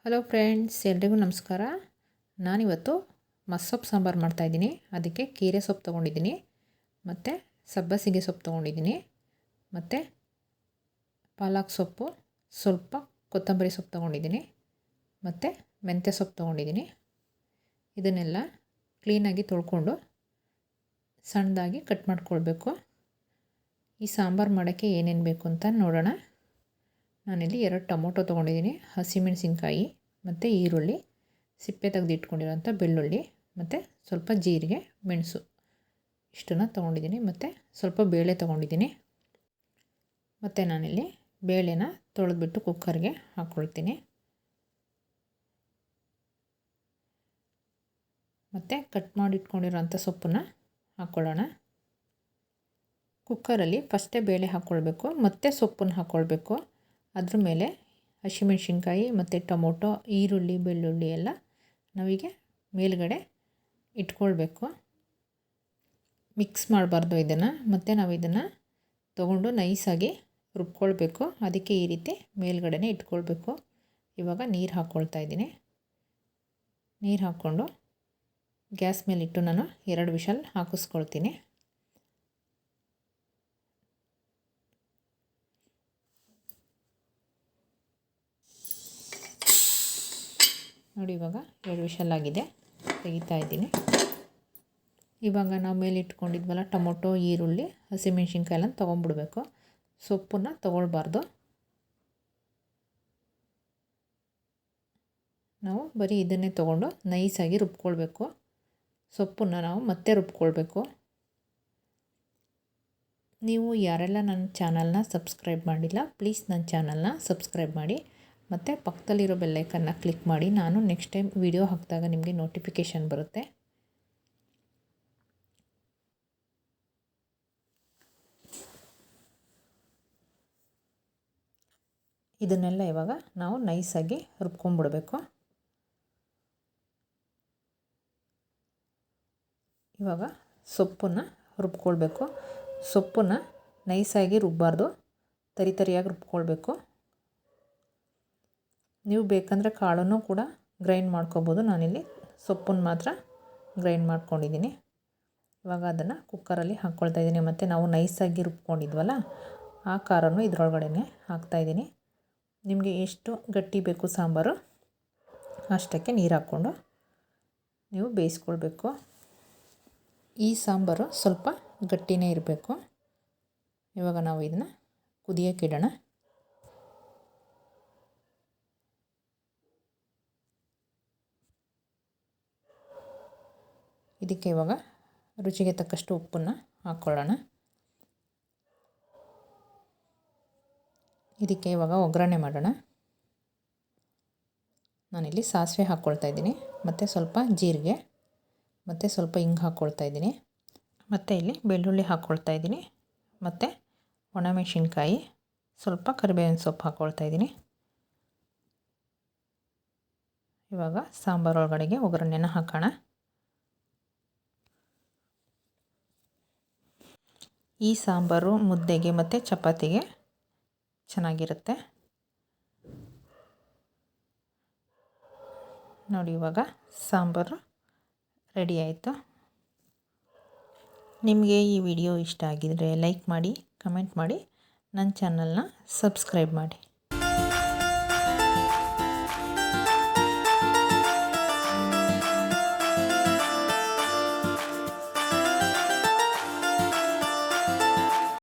Hello friends, ಎಲ್ರಿಗೂ ನಮಸ್ಕಾರ. ನಾನಿವತ್ತು ಮಸ್ಸೊಪ್ಪು ಸಾಂಬಾರು ಮಾಡ್ತಾಯಿದ್ದೀನಿ. ಅದಕ್ಕೆ ಕೀರೆ ಸೊಪ್ಪು ತೊಗೊಂಡಿದ್ದೀನಿ, ಮತ್ತು ಸಬ್ಬಸಿಗೆ ಸೊಪ್ಪು ತೊಗೊಂಡಿದ್ದೀನಿ, ಮತ್ತು ಪಾಲಕ್ ಸೊಪ್ಪು, ಸ್ವಲ್ಪ ಕೊತ್ತಂಬರಿ ಸೊಪ್ಪು ತೊಗೊಂಡಿದ್ದೀನಿ, ಮತ್ತು ಮೆಂತ್ಯ ಸೊಪ್ಪು ತೊಗೊಂಡಿದ್ದೀನಿ. ಇದನ್ನೆಲ್ಲ ಕ್ಲೀನಾಗಿ ತೊಳ್ಕೊಂಡು ಸಣ್ಣದಾಗಿ ಕಟ್ ಮಾಡ್ಕೊಳ್ಬೇಕು. ಈ ಸಾಂಬಾರು ಮಾಡೋಕ್ಕೆ ಏನೇನು ಬೇಕು ಅಂತ ನೋಡೋಣ. ನಾನಿಲ್ಲಿ 2 ಟೊಮೊಟೊ ತೊಗೊಂಡಿದ್ದೀನಿ, ಹಸಿಮೆಣಸಿನ್ಕಾಯಿ ಮತ್ತು ಈರುಳ್ಳಿ, ಸಿಪ್ಪೆ ತೆಗೆದಿಟ್ಕೊಂಡಿರೋಂಥ ಬೆಳ್ಳುಳ್ಳಿ, ಮತ್ತು ಸ್ವಲ್ಪ ಜೀರಿಗೆ, ಮೆಣಸು ಇಷ್ಟನ್ನು ತೊಗೊಂಡಿದ್ದೀನಿ, ಮತ್ತು ಸ್ವಲ್ಪ ಬೇಳೆ ತೊಗೊಂಡಿದ್ದೀನಿ. ಮತ್ತು ನಾನಿಲ್ಲಿ ಬೇಳೆನ ತೊಳೆದ್ಬಿಟ್ಟು ಕುಕ್ಕರ್ಗೆ ಹಾಕ್ಕೊಳ್ತೀನಿ. ಮತ್ತು ಕಟ್ ಮಾಡಿಟ್ಕೊಂಡಿರೋಂಥ ಸೊಪ್ಪನ್ನು ಹಾಕ್ಕೊಳ್ಳೋಣ. ಕುಕ್ಕರಲ್ಲಿ ಫಸ್ಟೇ ಬೇಳೆ ಹಾಕ್ಕೊಳ್ಬೇಕು, ಮತ್ತು ಸೊಪ್ಪನ್ನು ಹಾಕ್ಕೊಳ್ಬೇಕು. ಅದ್ರ ಮೇಲೆ ಹಸಿಮೆಣಸಿನ್ಕಾಯಿ ಮತ್ತು ಟೊಮೊಟೊ, ಈರುಳ್ಳಿ, ಬೆಳ್ಳುಳ್ಳಿ ಎಲ್ಲ ನಾವೀಗ ಮೇಲ್ಗಡೆ ಇಟ್ಕೊಳ್ಬೇಕು. ಮಿಕ್ಸ್ ಮಾಡಬಾರ್ದು ಇದನ್ನು. ಮತ್ತು ನಾವು ಇದನ್ನು ತೊಗೊಂಡು ನೈಸಾಗಿ ರುಬ್ಕೊಳ್ಬೇಕು. ಅದಕ್ಕೆ ಈ ರೀತಿ ಮೇಲ್ಗಡೆ ಇಟ್ಕೊಳ್ಬೇಕು. ಇವಾಗ ನೀರು ಹಾಕ್ಕೊಳ್ತಾ ಇದ್ದೀನಿ. ನೀರು ಹಾಕ್ಕೊಂಡು ಗ್ಯಾಸ್ ಮೇಲಿಟ್ಟು ನಾನು 2 ವಿಷಲ್ ಹಾಕಿಸ್ಕೊಳ್ತೀನಿ. ನೋಡಿ, ಇವಾಗ 2 ವಿಷಲ್ ಆಗಿದೆ, ತೆಗಿತಾ ಇದ್ದೀನಿ. ಇವಾಗ ನಾವು ಮೇಲೆ ಇಟ್ಕೊಂಡಿದ್ವಲ್ಲ ಟೊಮೊಟೊ, ಈರುಳ್ಳಿ, ಹಸಿಮೆಣ್ಸಿನ್ಕಾಯಿ ಎಲ್ಲ ತೊಗೊಂಡ್ಬಿಡ್ಬೇಕು. ಸೊಪ್ಪನ್ನು ತೊಗೊಳ್ಬಾರ್ದು. ನಾವು ಬರೀ ಇದನ್ನೇ ತೊಗೊಂಡು ನೈಸಾಗಿ ರುಬ್ಕೊಳ್ಬೇಕು. ಸೊಪ್ಪನ್ನು ನಾವು ಮತ್ತೆ ರುಬ್ಕೊಳ್ಬೇಕು. ನೀವು ಯಾರೆಲ್ಲ ನನ್ನ ಚಾನಲ್ನ ಸಬ್ಸ್ಕ್ರೈಬ್ ಮಾಡಿಲ್ಲ, ಪ್ಲೀಸ್ ನನ್ನ ಚಾನಲ್ನ ಸಬ್ಸ್ಕ್ರೈಬ್ ಮಾಡಿ, ಮತ್ತು ಪಕ್ಕದಲ್ಲಿರೋ ಬೆಲ್ಲೈಕನ್ನ ಕ್ಲಿಕ್ ಮಾಡಿ. ನಾನು ನೆಕ್ಸ್ಟ್ ಟೈಮ್ ವಿಡಿಯೋ ಹಾಕಿದಾಗ ನಿಮಗೆ ನೋಟಿಫಿಕೇಷನ್ ಬರುತ್ತೆ. ಇದನ್ನೆಲ್ಲ ಇವಾಗ ನಾವು ನೈಸಾಗಿ ರುಬ್ಕೊಂಡ್ಬಿಡ್ಬೇಕು. ಇವಾಗ ಸೊಪ್ಪನ್ನು ರುಬ್ಕೊಳ್ಬೇಕು. ಸೊಪ್ಪನ್ನು ನೈಸಾಗಿ ರುಬ್ಬಾರ್ದು, ತರಿಯಾಗಿ ರುಬ್ಕೊಳ್ಬೇಕು. ನೀವು ಬೇಕಂದರೆ ಕಾಳನ್ನು ಕೂಡ ಗ್ರೈಂಡ್ ಮಾಡ್ಕೋಬೋದು. ನಾನಿಲ್ಲಿ ಸೊಪ್ಪನ್ನು ಮಾತ್ರ ಗ್ರೈಂಡ್ ಮಾಡ್ಕೊಂಡಿದ್ದೀನಿ. ಇವಾಗ ಅದನ್ನು ಕುಕ್ಕರಲ್ಲಿ ಹಾಕ್ಕೊಳ್ತಾ ಇದ್ದೀನಿ. ಮತ್ತು ನಾವು ನೈಸಾಗಿ ರುಬ್ಕೊಂಡಿದ್ವಲ್ಲ ಆ ಖಾರನೂ ಇದರೊಳಗಡೆ ಹಾಕ್ತಾಯಿದ್ದೀನಿ. ನಿಮಗೆ ಎಷ್ಟು ಗಟ್ಟಿ ಬೇಕು ಸಾಂಬಾರು ಅಷ್ಟಕ್ಕೆ ನೀರು ಹಾಕ್ಕೊಂಡು ನೀವು ಬೇಯಿಸ್ಕೊಳ್ಬೇಕು. ಈ ಸಾಂಬಾರು ಸ್ವಲ್ಪ ಗಟ್ಟಿನೇ ಇರಬೇಕು. ಇವಾಗ ನಾವು ಇದನ್ನು ಕುದಿಯೋಕ್ಕೆ ಇಡೋಣ. ಇದಕ್ಕೆ ಇವಾಗ ರುಚಿಗೆ ತಕ್ಕಷ್ಟು ಉಪ್ಪನ್ನು ಹಾಕ್ಕೊಳ್ಳೋಣ. ಇದಕ್ಕೆ ಇವಾಗ ಒಗ್ಗರಣೆ ಮಾಡೋಣ. ನಾನಿಲ್ಲಿ ಸಾಸಿವೆ ಹಾಕ್ಕೊಳ್ತಾ ಇದ್ದೀನಿ, ಮತ್ತು ಸ್ವಲ್ಪ ಜೀರಿಗೆ, ಮತ್ತು ಸ್ವಲ್ಪ ಹಿಂಗೆ ಹಾಕ್ಕೊಳ್ತಾ ಇದ್ದೀನಿ, ಮತ್ತು ಇಲ್ಲಿ ಬೆಳ್ಳುಳ್ಳಿ ಹಾಕ್ಕೊಳ್ತಾ ಇದ್ದೀನಿ, ಮತ್ತು ಒಣಮೆಣಸಿನ್ಕಾಯಿ, ಸ್ವಲ್ಪ ಕರಿಬೇವಿನ ಸೊಪ್ಪು ಹಾಕ್ಕೊಳ್ತಾ ಇದ್ದೀನಿ. ಇವಾಗ ಸಾಂಬಾರು ಒಳಗಡೆಗೆ ಒಗ್ಗರಣೆನ ಹಾಕೋಣ. ಈ ಸಾಂಬಾರು ಮುದ್ದೆಗೆ ಮತ್ತು ಚಪಾತಿಗೆ ಚೆನ್ನಾಗಿರುತ್ತೆ. ನೋಡಿ, ಇವಾಗ ಸಾಂಬಾರು ರೆಡಿ ಆಯಿತು. ನಿಮಗೆ ಈ ವಿಡಿಯೋ ಇಷ್ಟ ಆಗಿದರೆ ಲೈಕ್ ಮಾಡಿ, ಕಮೆಂಟ್ ಮಾಡಿ, ನನ್ನ ಚಾನಲ್ನ ಸಬ್ಸ್ಕ್ರೈಬ್ ಮಾಡಿ.